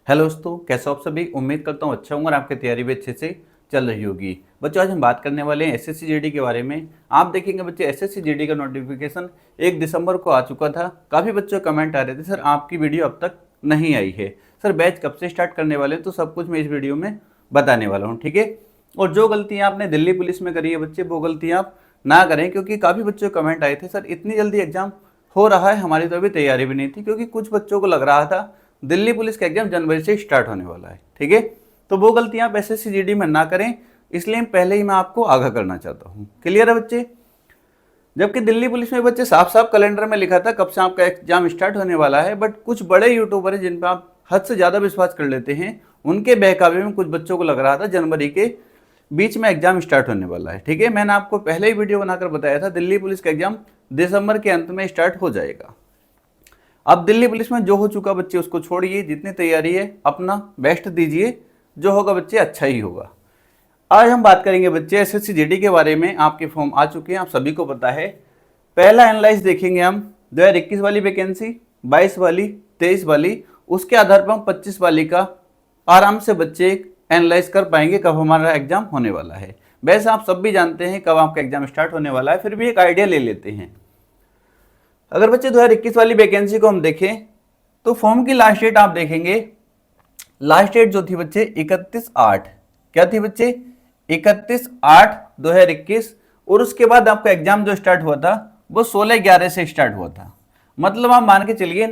Hello दोस्तों, कैसे हो आप सभी। उम्मीद करता हूँ अच्छा होंगे और आपकी तैयारी भी अच्छे से चल रही होगी। बच्चों, आज हम बात करने वाले हैं एसएससी जीडी के बारे में। आप देखेंगे बच्चे, एसएससी जीडी का नोटिफिकेशन 1 दिसंबर को आ चुका था। काफ़ी बच्चों कमेंट आ रहे थे, सर आपकी वीडियो अब तक नहीं आई है, सर बैच कब से स्टार्ट करने वाले हैं। तो सब कुछ मैं इस वीडियो में बताने वाला हूँ, ठीक है। और जो गलतियाँ आपने दिल्ली पुलिस में करी है बच्चे, वो गलतियाँ आप ना करें, क्योंकि काफ़ी बच्चों कमेंट आए थे, सर इतनी जल्दी एग्जाम हो रहा है, हमारी तो अभी तैयारी भी नहीं थी। क्योंकि कुछ बच्चों को लग रहा था दिल्ली पुलिस का एग्जाम जनवरी से स्टार्ट होने वाला है, ठीक है। तो वो गलतियां आप एसएससी जीडी में ना करें, इसलिए पहले ही मैं आपको आगाह करना चाहता हूं। क्लियर है बच्चे। जबकि दिल्ली पुलिस में बच्चे साफ साफ कैलेंडर में लिखा था कब से आपका एग्जाम स्टार्ट होने वाला है, बट कुछ बड़े यूट्यूबर हैं जिन पर आप हद से ज़्यादा विश्वास कर लेते हैं, उनके बहकावे में कुछ बच्चों को लग रहा था जनवरी के बीच में एग्जाम स्टार्ट होने वाला है, ठीक है। मैंने आपको पहले ही वीडियो बनाकर बताया था दिल्ली पुलिस का एग्जाम दिसंबर के अंत में स्टार्ट हो जाएगा। अब दिल्ली पुलिस में जो हो चुका बच्चे उसको छोड़िए, जितनी तैयारी है अपना बेस्ट दीजिए, जो होगा बच्चे अच्छा ही होगा। आज हम बात करेंगे बच्चे एसएससी जीडी के बारे में। आपके फॉर्म आ चुके हैं, आप सभी को पता है। पहला एनालाइज देखेंगे हम 2021 वाली वैकेंसी, 22 वाली, 23 वाली, उसके आधार पर हम 25 वाली का आराम से बच्चे एनालाइज कर पाएंगे कब हमारा एग्जाम होने वाला है। वैसे आप सब भी जानते हैं कब आपका एग्जाम स्टार्ट होने वाला है, फिर भी एक आइडिया ले लेते हैं। अगर बच्चे 2021 वाली वैकेंसी को हम देखें तो फॉर्म की लास्ट डेट आप देखेंगे, लास्ट डेट जो थी बच्चे 31/8, क्या थी बच्चे 31/8/2021। और उसके बाद आपका एग्जाम जो स्टार्ट हुआ था वो 16/11 से स्टार्ट हुआ था। मतलब आप मान के चलिए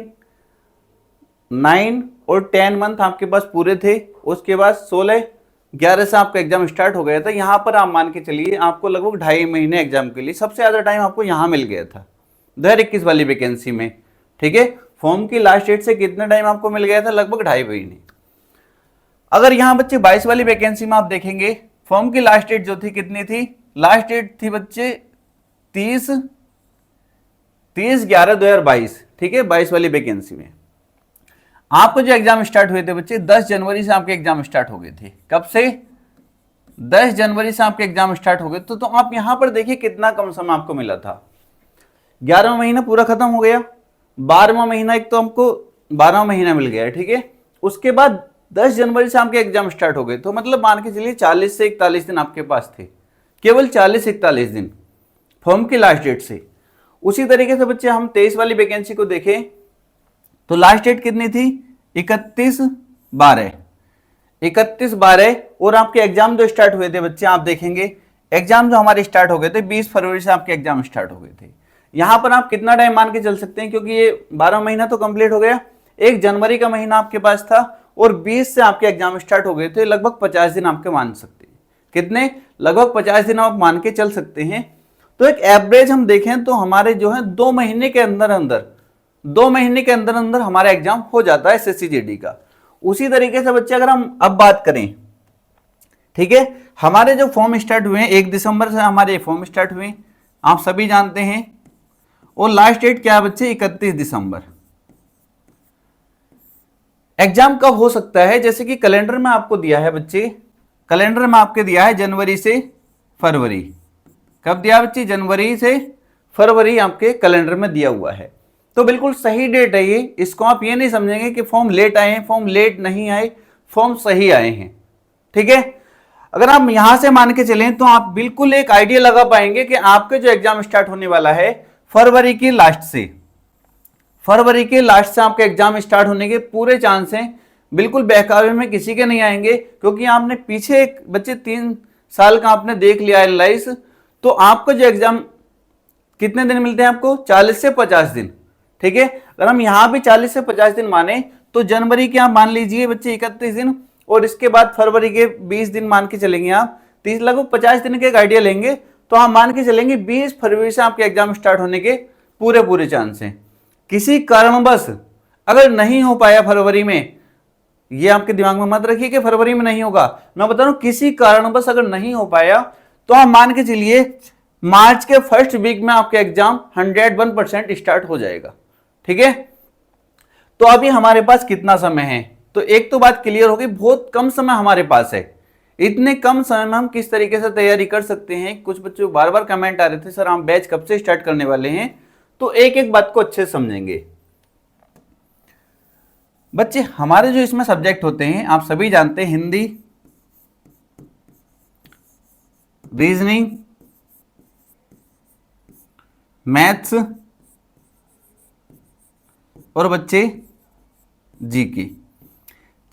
9 और 10 मंथ आपके पास पूरे थे। उसके बाद 16/11 से आपका एग्जाम स्टार्ट हो गया था। यहाँ पर आप मान के चलिए आपको लगभग 2.5 महीने एग्जाम के लिए, सबसे ज्यादा टाइम आपको यहाँ मिल गया था 2021 वाली वैकेंसी में, ठीक है। फॉर्म की लास्ट डेट से कितना टाइम आपको मिल गया था, लगभग 2.5 महीने। अगर यहां बच्चे 22 वाली वैकेंसी में आप देखेंगे, फॉर्म की लास्ट डेट जो थी कितनी थी, लास्ट डेट थी बच्चे 30/11/2022, ठीक है। 22 वाली वैकेंसी में आपको जो एग्जाम स्टार्ट हुए थे बच्चे 10 जनवरी से आपके एग्जाम स्टार्ट हो गए थे। कब से, 10 जनवरी से आपके एग्जाम स्टार्ट हो गए। तो आप यहां पर देखिए कितना कम समय आपको मिला था। 11वां महीना पूरा खत्म हो गया, 12वां महीना एक तो हमको 12वां महीना मिल गया है, ठीक है। उसके बाद 10 जनवरी से आपके एग्जाम स्टार्ट हो गए। तो मतलब मान के चलिए 40 से 41 दिन आपके पास थे, केवल 40-41 दिन फॉर्म की लास्ट डेट से। उसी तरीके से बच्चे हम 23 वाली वैकेंसी को देखें तो लास्ट डेट कितनी थी, 31/12 और आपके एग्जाम जो स्टार्ट हुए थे बच्चे, आप देखेंगे एग्जाम जो हमारे स्टार्ट हो गए थे 20 फरवरी से आपके एग्जाम स्टार्ट हो गए थे। यहां पर आप कितना टाइम मान के चल सकते हैं, क्योंकि ये 12 महीना तो कंप्लीट हो गया, 1 जनवरी का महीना आपके पास था और 20 से आपके एग्जाम स्टार्ट हो गए थे। लगभग 50 दिन आपके मान सकते हैं। कितने, लगभग 50 दिन आप मान के चल सकते हैं। तो एक एवरेज हम देखें तो हमारे जो है 2 महीने के अंदर अंदर हमारा एग्जाम हो जाता है एसएससी जीडी का। उसी तरीके से बच्चे अगर हम अब बात करें, ठीक है, हमारे जो फॉर्म स्टार्ट हुए हैं 1 दिसंबर से हमारे फॉर्म स्टार्ट हुए, आप सभी जानते हैं। और लास्ट डेट क्या है बच्चे, 31 दिसंबर। एग्जाम कब हो सकता है, जैसे कि कैलेंडर में आपको दिया है बच्चे, कैलेंडर में आपके दिया है जनवरी से फरवरी। कब दिया बच्चे, जनवरी से फरवरी आपके कैलेंडर में दिया हुआ है। तो बिल्कुल सही डेट है ये। इसको आप ये नहीं समझेंगे कि फॉर्म लेट आए हैं, फॉर्म लेट नहीं आए, फॉर्म सही आए हैं, ठीक है। अगर आप यहां से मान के चलें तो आप बिल्कुल एक आइडिया लगा पाएंगे कि आपके जो एग्जाम स्टार्ट होने वाला है फरवरी के लास्ट से आपके एग्जाम स्टार्ट होने के पूरे चांस हैं। बिल्कुल बहकावे में किसी के नहीं आएंगे, क्योंकि आपने पीछे एक बच्चे 3 साल का आपने देख लिया एनालाइज। तो आपको जो एग्जाम कितने दिन मिलते हैं आपको, 40 से 50 दिन, ठीक है। अगर हम यहां भी 40 से 50 दिन माने तो जनवरी के आप मान लीजिए बच्चे 31 दिन और इसके बाद फरवरी के 20 दिन मान के चलेंगे आप, 30 लगभग 50 दिन के एक आइडिया लेंगे तो हम मान के चलेंगे 20 फरवरी से आपके एग्जाम स्टार्ट होने के पूरे चांस हैं। किसी कारणवश अगर नहीं हो पाया फरवरी में, ये आपके दिमाग में मत रखिए कि फरवरी में नहीं होगा, मैं बता रहा हूं किसी कारणवश अगर नहीं हो पाया तो आप मान के चलिए मार्च के फर्स्ट वीक में आपके एग्जाम 101% स्टार्ट हो जाएगा, ठीक है। तो अभी हमारे पास कितना समय है, तो एक तो बात क्लियर होगी, बहुत कम समय हमारे पास है। इतने कम समय में हम किस तरीके से तैयारी कर सकते हैं। कुछ बच्चों बार बार कमेंट आ रहे थे, सर हम बैच कब से स्टार्ट करने वाले हैं। तो एक एक बात को अच्छे से समझेंगे। बच्चे हमारे जो इसमें सब्जेक्ट होते हैं आप सभी जानते हैं, हिंदी, रीजनिंग, मैथ्स और बच्चे जीके,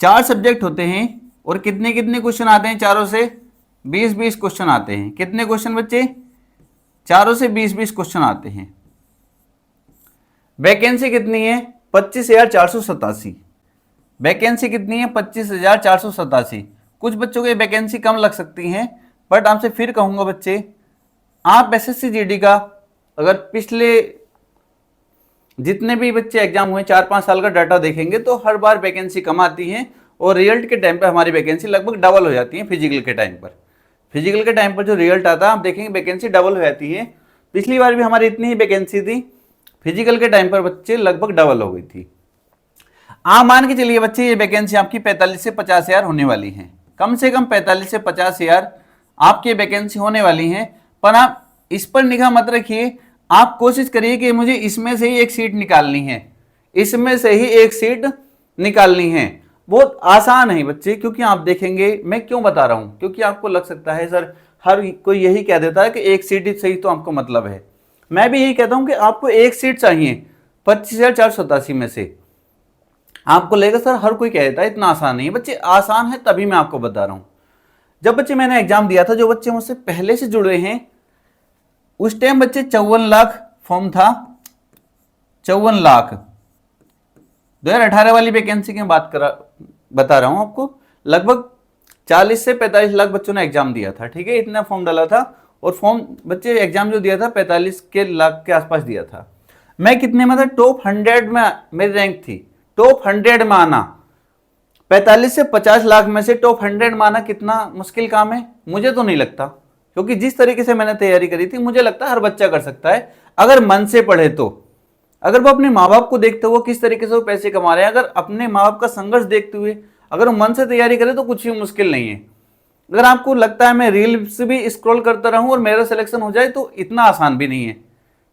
4 सब्जेक्ट होते हैं। और कितने कितने क्वेश्चन आते हैं चारों से? 20-20 क्वेश्चन आते हैं। कितने क्वेश्चन बच्चे? चारों से 20-20 क्वेश्चन आते हैं। वैकेंसी कितनी है? 25,487। वैकेंसी कितनी है? 25,487। कुछ बच्चों की वैकेंसी कम लग सकती हैं, बट आपसे फिर कहूंगा बच्चे, आप एसएससी जीडी का अगर पिछले जितने भी बच्चे एग्जाम हुए 4-5 साल का डाटा देखेंगे तो हर बार वैकेंसी कम आती है और रिजल्ट के टाइम पर हमारी वैकेंसी लगभग डबल हो जाती है। फिजिकल के टाइम पर, फिजिकल के टाइम पर जो रिजल्ट आता है आप देखेंगे वैकेंसी डबल हो जाती है। पिछली बार भी हमारी इतनी ही वैकेंसी थी, फिजिकल के टाइम पर बच्चे लगभग डबल हो गई थी। आप मान के चलिए बच्चे ये वैकेंसी आपकी 45 से 50 हजार होने वाली है, कम से कम 45 से 50 हजार आपकी वैकेंसी होने वाली है। पर आप इस पर निगाह मत रखिए, आप कोशिश करिए कि मुझे इसमें से ही एक सीट निकालनी है, इसमें से ही एक सीट निकालनी है। बहुत आसान है बच्चे, क्योंकि आप देखेंगे मैं क्यों बता रहा हूं, क्योंकि आपको लग सकता है सर हर कोई यही कह देता है कि एक सीट ही सही, तो आपको मतलब है। मैं भी यही कहता हूं कि आपको एक सीट चाहिए 25,487 में से। आपको लगेगा सर हर कोई कह देता है, इतना आसान नहीं है बच्चे। आसान है तभी मैं आपको बता रहा हूं। जब बच्चे मैंने एग्जाम दिया था, जो बच्चे मुझसे पहले से जुड़े हैं, उस टाइम बच्चे 54 लाख फॉर्म था, 54 लाख। 2018 वाली वैकेंसी की बात बता रहा हूं आपको। लगभग 40 से 45 लाख बच्चों ने एग्जाम दिया था, ठीक है, इतना फॉर्म डाला था। और फॉर्म बच्चे एग्जाम जो दिया था 45 लाख के आसपास दिया था। मैं कितने में था? टॉप 100 में मेरी रैंक थी। टॉप 100 में आना, 45 से 50 लाख में से टॉप 100 में आना कितना मुश्किल काम है? मुझे तो नहीं लगता, क्योंकि जिस तरीके से मैंने तैयारी करी थी, मुझे लगता है हर बच्चा कर सकता है अगर मन से पढ़े तो। अगर वो अपने माँ बाप को देखते हुए किस तरीके से वो पैसे कमा रहे हैं, अगर अपने माँ बाप का संघर्ष देखते हुए अगर वो मन से तैयारी करे तो कुछ भी मुश्किल नहीं है। अगर आपको लगता है मैं रील्स भी स्क्रॉल करता रहूं और मेरा सिलेक्शन हो जाए, तो इतना आसान भी नहीं है,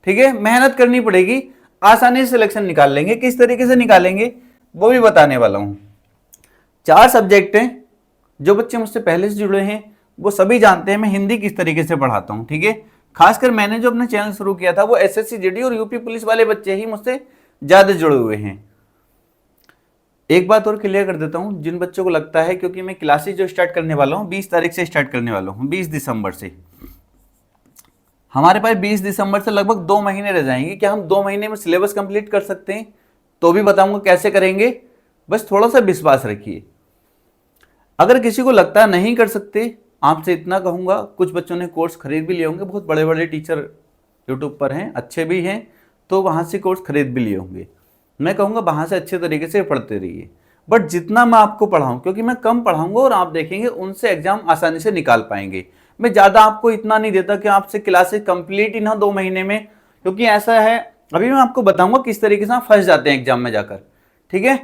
ठीक है। मेहनत करनी पड़ेगी, आसानी से सिलेक्शन निकाल लेंगे। किस तरीके से निकालेंगे वो भी बताने वाला हूं। 4 सब्जेक्ट हैं, जो बच्चे मुझसे पहले से जुड़े हैं वो सभी जानते हैं मैं हिंदी किस तरीके से पढ़ाता हूं, ठीक है। खासकर मैंने जो अपना चैनल शुरू किया था वो एसएससी जीडी और यूपी पुलिस वाले बच्चे ही मुझसे ज्यादा जुड़े हुए हैं। एक बात और क्लियर कर देता हूं, जिन बच्चों को लगता है, क्योंकि मैं क्लासेस जो स्टार्ट करने वाला हूं 20 तारीख से स्टार्ट करने वाला हूं, 20 दिसंबर से। हमारे पास 20 दिसंबर से लगभग 2 महीने रह जाएंगे। क्या हम 2 महीने में सिलेबस कंप्लीट कर सकते हैं? तो भी बताऊंगा कैसे करेंगे, बस थोड़ा सा विश्वास रखिए। अगर किसी को लगता है नहीं कर सकते, आपसे इतना कहूंगा, कुछ बच्चों ने कोर्स खरीद भी लिए होंगे, बहुत बड़े बड़े टीचर यूट्यूब पर हैं, अच्छे भी हैं, तो वहां से कोर्स खरीद भी लिए होंगे। मैं कहूंगा वहां से अच्छे तरीके से पढ़ते रहिए। बट जितना मैं आपको पढ़ाऊं, क्योंकि मैं कम पढ़ाऊंगा और आप देखेंगे उनसे एग्जाम आसानी से निकाल पाएंगे। मैं ज्यादा आपको इतना नहीं देता कि आपसे क्लासेस कंप्लीट ही ना 2 महीने में, क्योंकि ऐसा है, अभी मैं आपको बताऊंगा किस तरीके से आप फंस जाते हैं एग्जाम में जाकर, ठीक है।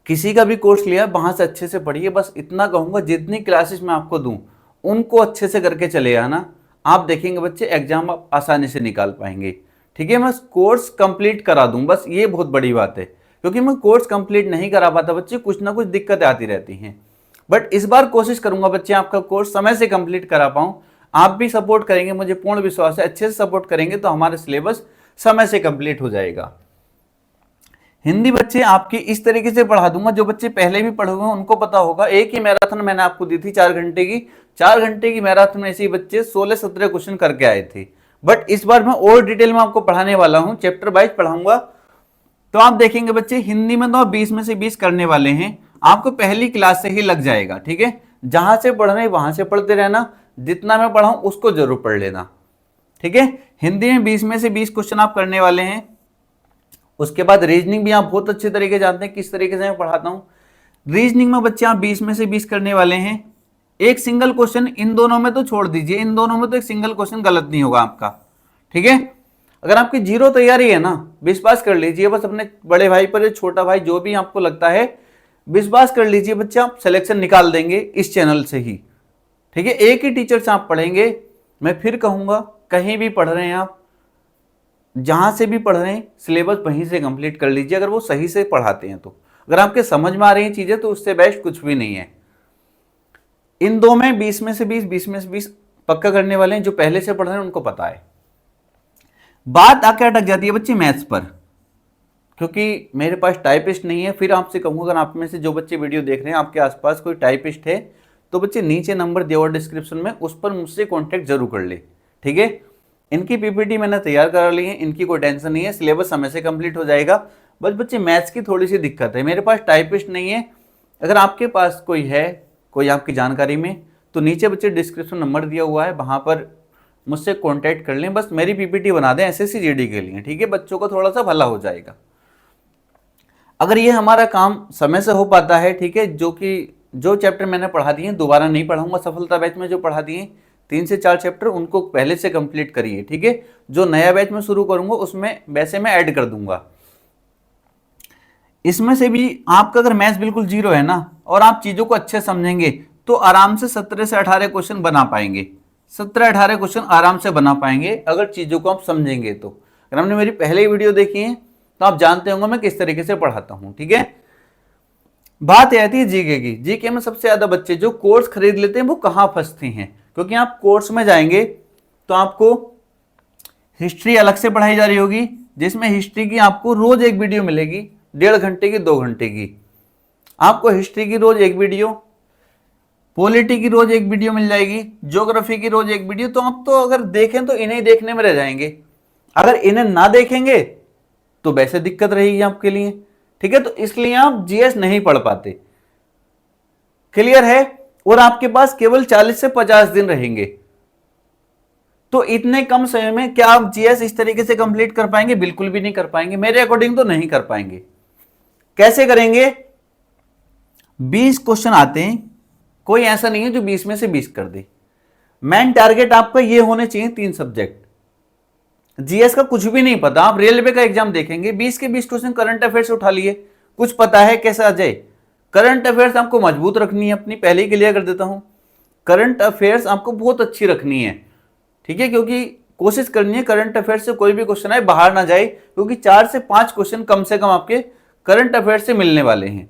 किसी का भी कोर्स लिया वहां से अच्छे से पढ़िए, बस इतना कहूंगा। जितनी क्लासेस मैं आपको दूं उनको अच्छे से करके चले आना, आप देखेंगे बच्चे एग्जाम आप आसानी से निकाल पाएंगे, ठीक है। मैं कोर्स कंप्लीट करा दूं, बस ये बहुत बड़ी बात है, क्योंकि मैं कोर्स कंप्लीट नहीं करा पाता बच्चे, कुछ ना कुछ दिक्कतें आती रहती हैं। बट इस बार कोशिश करूंगा बच्चे आपका कोर्स समय से कंप्लीट करा पाऊं। आप भी सपोर्ट करेंगे, मुझे पूर्ण विश्वास है, अच्छे से सपोर्ट करेंगे तो हमारा सिलेबस समय से कंप्लीट हो जाएगा। हिंदी बच्चे आपकी इस तरीके से पढ़ा दूंगा, जो बच्चे पहले भी पढ़े हुए हैं उनको पता होगा। एक ही मैराथन मैंने आपको दी थी 4 घंटे की, 4 घंटे की मैराथन में ऐसे ही बच्चे 16-17 क्वेश्चन करके आए थे। बट इस बार मैं और डिटेल में आपको पढ़ाने वाला हूं, चैप्टर वाइज पढ़ाऊंगा, तो आप देखेंगे बच्चे हिंदी में तो आप 20 में से 20 करने वाले हैं, आपको पहली क्लास से ही लग जाएगा, ठीक है। जहां से पढ़ रहे हैं वहां से पढ़ते रहना, जितना मैं पढ़ाऊं उसको जरूर पढ़ लेना, ठीक है। हिंदी में 20 में से 20 क्वेश्चन आप करने वाले हैं। उसके बाद रीजनिंग भी आप बहुत अच्छे तरीके जानते हैं किस तरीके से मैं पढ़ाता हूं। रीजनिंग में बच्चे आप 20 में से 20 करने वाले हैं। एक सिंगल क्वेश्चन इन दोनों में तो छोड़ दीजिए, इन दोनों में तो एक सिंगल क्वेश्चन गलत नहीं होगा आपका, ठीक है। अगर आपकी 0 तैयारी है ना, विश्वास कर लीजिए बस अपने बड़े भाई पर, छोटा भाई जो भी आपको लगता है, विश्वास कर लीजिए बच्चे आप सिलेक्शन निकाल देंगे इस चैनल से ही, ठीक है। एक ही टीचर से आप पढ़ेंगे। मैं फिर कहूंगा, कहीं भी पढ़ रहे हैं आप, जहां से भी पढ़ रहे हैं सिलेबस वहीं से कंप्लीट कर लीजिए, अगर वो सही से पढ़ाते हैं तो। अगर आपके समझ में आ रही हैं चीजें तो उससे बेस्ट कुछ भी नहीं है। इन दो में 20 में से 20, 20 में से 20 पक्का करने वाले हैं, जो पहले से पढ़ रहे हैं उनको पता है। बात आके अटक जाती है बच्चे मैथ्स पर, क्योंकि मेरे पास टाइपिस्ट नहीं है। फिर आपसे कहूंगा, अगर आप में से जो बच्चे वीडियो देख रहे हैं आपके आसपास कोई टाइपिस्ट है तो बच्चे नीचे नंबर दिया हुआ डिस्क्रिप्शन में, उस पर मुझसे कांटेक्ट जरूर कर ले, ठीक है। इनकी पीपीटी मैंने तैयार करा ली है, इनकी कोई टेंशन नहीं है, सिलेबस समय से कंप्लीट हो जाएगा। बस बच्चे मैथ्स की थोड़ी सी दिक्कत है, मेरे पास टाइपिस्ट नहीं है। अगर आपके पास कोई है, कोई आपकी जानकारी में, तो नीचे बच्चे डिस्क्रिप्शन नंबर दिया हुआ है, वहां पर मुझसे कॉन्टैक्ट कर लें। बस मेरी पीपीटी बना दें एसएससी जीडी के लिए, ठीक है, बच्चों को थोड़ा सा भला हो जाएगा। अगर ये हमारा काम समय से हो पाता है, ठीक है, जो चैप्टर मैंने पढ़ा दिए दोबारा नहीं पढ़ाऊंगा। सफलता बैच में जो पढ़ा दिए 3 से 4 चैप्टर उनको पहले से कंप्लीट करिए, ठीक है। जो नया बैच में शुरू करूंगा उसमें वैसे मैं ऐड कर दूंगा। इसमें से भी आपका अगर मैथ्स बिल्कुल जीरो है ना, और आप चीजों को अच्छे समझेंगे तो आराम से 17 से 18 क्वेश्चन बना पाएंगे। 17-18 क्वेश्चन आराम से बना पाएंगे अगर चीजों को आप समझेंगे तो। अगर आपने मेरी पहले वीडियो देखी है तो आप जानते होंगे मैं किस तरीके से पढ़ाता हूं, ठीक है। बात आती है जीके की। जीके में सबसे ज्यादा बच्चे जो कोर्स खरीद लेते हैं वो कहां फंसते हैं, क्योंकि आप कोर्स में जाएंगे तो आपको हिस्ट्री अलग से पढ़ाई जा रही होगी, जिसमें हिस्ट्री की आपको रोज एक वीडियो मिलेगी, 1.5 घंटे की, 2 घंटे की। आपको हिस्ट्री की रोज एक वीडियो, पॉलिटी की रोज एक वीडियो मिल जाएगी, ज्योग्राफी की रोज एक वीडियो। तो आप तो अगर देखें तो इन्हें देखने में रह जाएंगे। अगर इन्हें ना देखेंगे तो वैसे दिक्कत रहेगी आपके लिए, ठीक है। तो इसलिए आप जीएस नहीं पढ़ पाते, क्लियर है। और आपके पास केवल 40 से 50 दिन रहेंगे, तो इतने कम समय में क्या आप जीएस इस तरीके से कंप्लीट कर पाएंगे? बिल्कुल भी नहीं कर पाएंगे, मेरे अकॉर्डिंग तो नहीं कर पाएंगे। कैसे करेंगे? 20 क्वेश्चन आते हैं, कोई ऐसा नहीं है जो 20 में से 20 कर दे। मेन टारगेट आपका ये होने चाहिए 3 सब्जेक्ट। जीएस का कुछ भी नहीं पता, आप रेलवे का एग्जाम देखेंगे 20 के 20 क्वेश्चन करंट अफेयर्स उठा लिए, कुछ पता है कैसे आ जाए। करंट अफेयर्स आपको मजबूत रखनी है अपनी, पहले ही क्लियर कर देता हूं। करंट अफेयर्स आपको बहुत अच्छी रखनी है, ठीक है, क्योंकि कोशिश करनी है करंट अफेयर्स से कोई भी क्वेश्चन आए बाहर ना जाए, क्योंकि 4 से 5 क्वेश्चन कम से कम आपके करंट अफेयर्स से मिलने वाले हैं।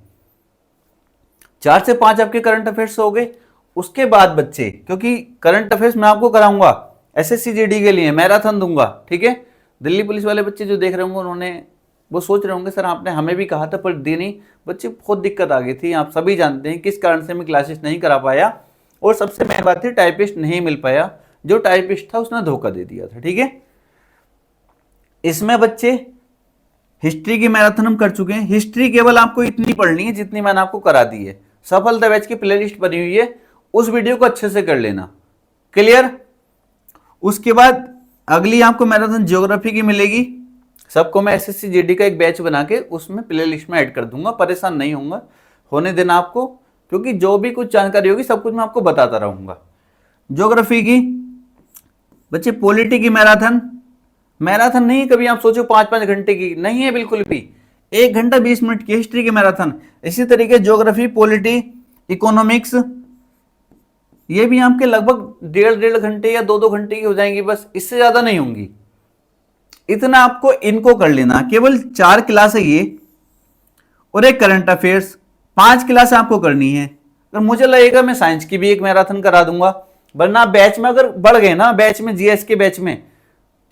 4 से 5 आपके करंट अफेयर्स हो गए। उसके बाद बच्चे, क्योंकि करंट अफेयर्स मैं आपको कराऊंगा एसएससी जीडी के लिए, मैराथन दूंगा, ठीक है। दिल्ली पुलिस वाले बच्चे जो देख रहे होंगे उन्होंने वो सोच रहे होंगे सर आपने हमें भी कहा था पर दी नहीं। बच्चे बहुत दिक्कत आ गई थी, आप सभी जानते हैं किस कारण से मैं क्लासेस नहीं करा पाया। और सबसे मेन बात थी टाइपिस्ट नहीं मिल पाया, जो टाइपिस्ट था उसने धोखा दे दिया था, ठीक है। इसमें बच्चे हिस्ट्री की मैराथन हम कर चुके हैं। हिस्ट्री केवल आपको इतनी पढ़नी है जितनी मैंने आपको करा दी है। सफलता बैच की प्लेलिस्ट बनी हुई है, उस वीडियो को अच्छे से कर लेना, क्लियर। उसके बाद अगली आपको मैराथन ज्योग्राफी की मिलेगी। सबको मैं एसएससी जीडी का एक बैच बना के उसमें प्लेलिस्ट में ऐड कर दूंगा, परेशान नहीं होऊंगा, होने देना आपको, क्योंकि जो भी कुछ जानकारी होगी सब कुछ मैं आपको बताता रहूंगा। ज्योग्राफी की बच्चे, पॉलिटी की मैराथन, मैराथन नहीं कभी आप सोचो 5-5 घंटे की, नहीं है बिल्कुल भी, 1 घंटा 20 मिनट की हिस्ट्री की मैराथन। इसी तरीके ज्योग्राफी, पॉलिटी, इकोनॉमिक्स, ये भी आपके लगभग 1.5 घंटे या 2-2 घंटे की हो जाएंगी, बस इससे ज्यादा नहीं होंगी। इतना आपको इनको कर लेना। केवल 4 क्लास है ये, और एक करंट अफेयर्स, 5 क्लास आपको करनी है। अगर मुझे लगेगा मैं साइंस की भी एक मैराथन करा दूंगा, वरना बैच में अगर बढ़ गए ना, बैच में जीएस के बैच में,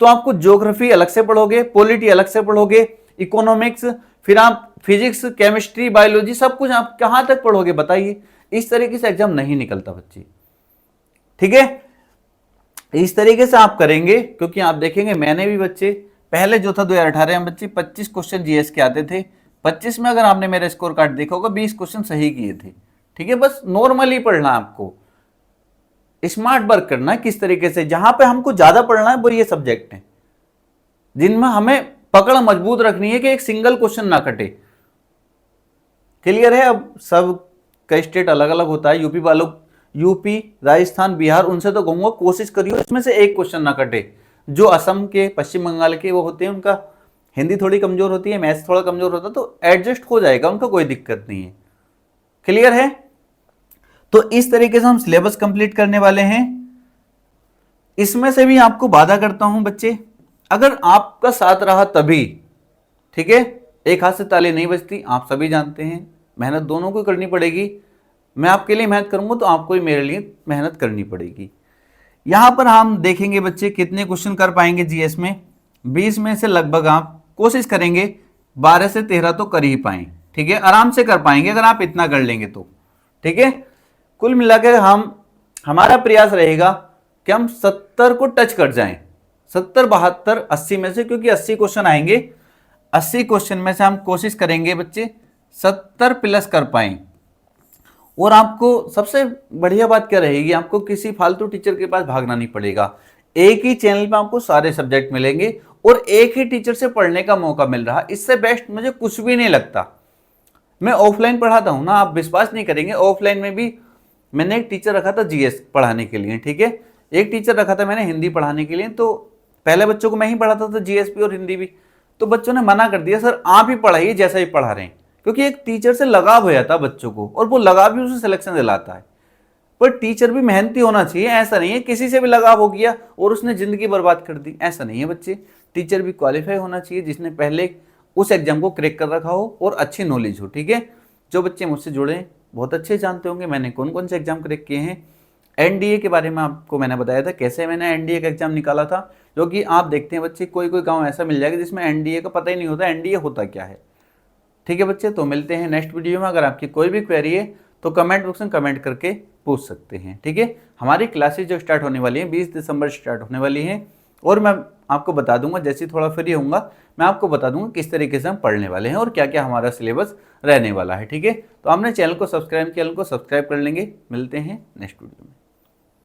तो आपको ज्योग्राफी अलग से पढ़ोगे, पॉलिटी अलग से पढ़ोगे, इकोनॉमिक्स, फिर आप फिजिक्स, केमिस्ट्री, बायोलॉजी, सब कुछ आप कहां तक पढ़ोगे बताइए। इस तरीके से एग्जाम नहीं निकलता बच्चे, ठीक है। इस तरीके से आप करेंगे, क्योंकि आप देखेंगे मैंने भी बच्चे पहले जो था 2018 में बच्चे 25 क्वेश्चन जीएस के आते थे। 25 में अगर आपने मेरा स्कोर कार्ड देखा होगा 20 क्वेश्चन सही किए थे, ठीक है। बस नॉर्मली पढ़ना, आपको स्मार्ट वर्क करना है किस तरीके से। जहां पे हमको ज्यादा पढ़ना है वो ये सब्जेक्ट है जिनमें हमें पकड़ मजबूत रखनी है कि एक सिंगल क्वेश्चन ना कटे, क्लियर है। अब सब कई स्टेट अलग अलग होता है, यूपी वालों, यूपी, राजस्थान, बिहार, उनसे तो कहूंगा कोशिश करिए इसमें से एक क्वेश्चन ना कटे। जो असम के, पश्चिम बंगाल के वो होते हैं, उनका हिंदी थोड़ी कमजोर होती है, मैथ्स थोड़ा कमजोर होता है, तो एडजस्ट हो जाएगा, उनका कोई दिक्कत नहीं है, क्लियर है। तो इस तरीके से हम सिलेबस कंप्लीट करने वाले हैं। इसमें से भी आपको वादा करता हूं बच्चे, अगर आपका साथ रहा तभी, ठीक है, एक हाथ से ताली नहीं बजती, आप सभी जानते हैं, मेहनत दोनों को करनी पड़ेगी। मैं आपके लिए मेहनत करूंगा तो आपको ही मेरे लिए मेहनत करनी पड़ेगी। यहां पर हम देखेंगे बच्चे कितने क्वेश्चन कर पाएंगे जीएस में। 20 में से लगभग आप कोशिश करेंगे 12 से 13 तो कर ही पाए, ठीक है, आराम से कर पाएंगे अगर आप इतना कर लेंगे तो, ठीक है। कुल मिलाकर हमारा प्रयास रहेगा कि हम 70 को टच कर जाएं, 70, 72, 80 में से, क्योंकि 80 क्वेश्चन आएंगे, 80 क्वेश्चन में से हम कोशिश करेंगे बच्चे 70 प्लस कर पाएं। और आपको सबसे बढ़िया बात क्या रहेगी, आपको किसी फालतू टीचर के पास भागना नहीं पड़ेगा। एक ही चैनल पे आपको सारे सब्जेक्ट मिलेंगे और एक ही टीचर से पढ़ने का मौका मिल रहा, इससे बेस्ट मुझे कुछ भी नहीं लगता। मैं ऑफलाइन पढ़ाता हूं ना, आप विश्वास नहीं करेंगे, ऑफलाइन में भी मैंने एक टीचर रखा था जीएस पढ़ाने के लिए, ठीक है, एक टीचर रखा था मैंने हिंदी पढ़ाने के लिए। तो पहले बच्चों को मैं ही पढ़ाता था, जीएस भी और हिंदी भी। तो बच्चों ने मना कर दिया, सर आप ही पढ़ाइए जैसा ही पढ़ा रहे हैं, क्योंकि एक टीचर से लगाव हो जाता है बच्चों को, और वो लगाव भी उसे सिलेक्शन दिलाता है। पर टीचर भी मेहनती होना चाहिए, ऐसा नहीं है किसी से भी लगाव हो गया और उसने जिंदगी बर्बाद कर दी, ऐसा नहीं है बच्चे। टीचर भी क्वालिफाई होना चाहिए, जिसने पहले उस एग्जाम को क्रैक कर रखा हो और अच्छी नॉलेज हो, ठीक है। जो बच्चे मुझसे जुड़े हैं बहुत अच्छे जानते होंगे मैंने कौन कौन से एग्जाम क्रैक किए हैं। एनडीए के बारे में आपको मैंने बताया था, कैसे मैंने एनडीए का एग्जाम निकाला था, जो कि आप देखते हैं बच्चे कोई कोई गांव ऐसा मिल जाएगा जिसमें एनडीए का पता ही नहीं होता एनडीए होता क्या है, ठीक है बच्चे। तो मिलते हैं नेक्स्ट वीडियो में। अगर आपकी कोई भी क्वेरी है तो कमेंट बॉक्स में कमेंट करके पूछ सकते हैं, ठीक है। हमारी क्लासेज जो स्टार्ट होने वाली हैं 20 दिसंबर स्टार्ट होने वाली हैं, और मैं आपको बता दूंगा जैसे ही थोड़ा फ्री होऊंगा मैं आपको बता दूंगा किस तरीके से हम पढ़ने वाले हैं और क्या क्या हमारा सिलेबस रहने वाला है, ठीक है। तो हमने चैनल को सब्सक्राइब कर लेंगे। मिलते हैं नेक्स्ट वीडियो में।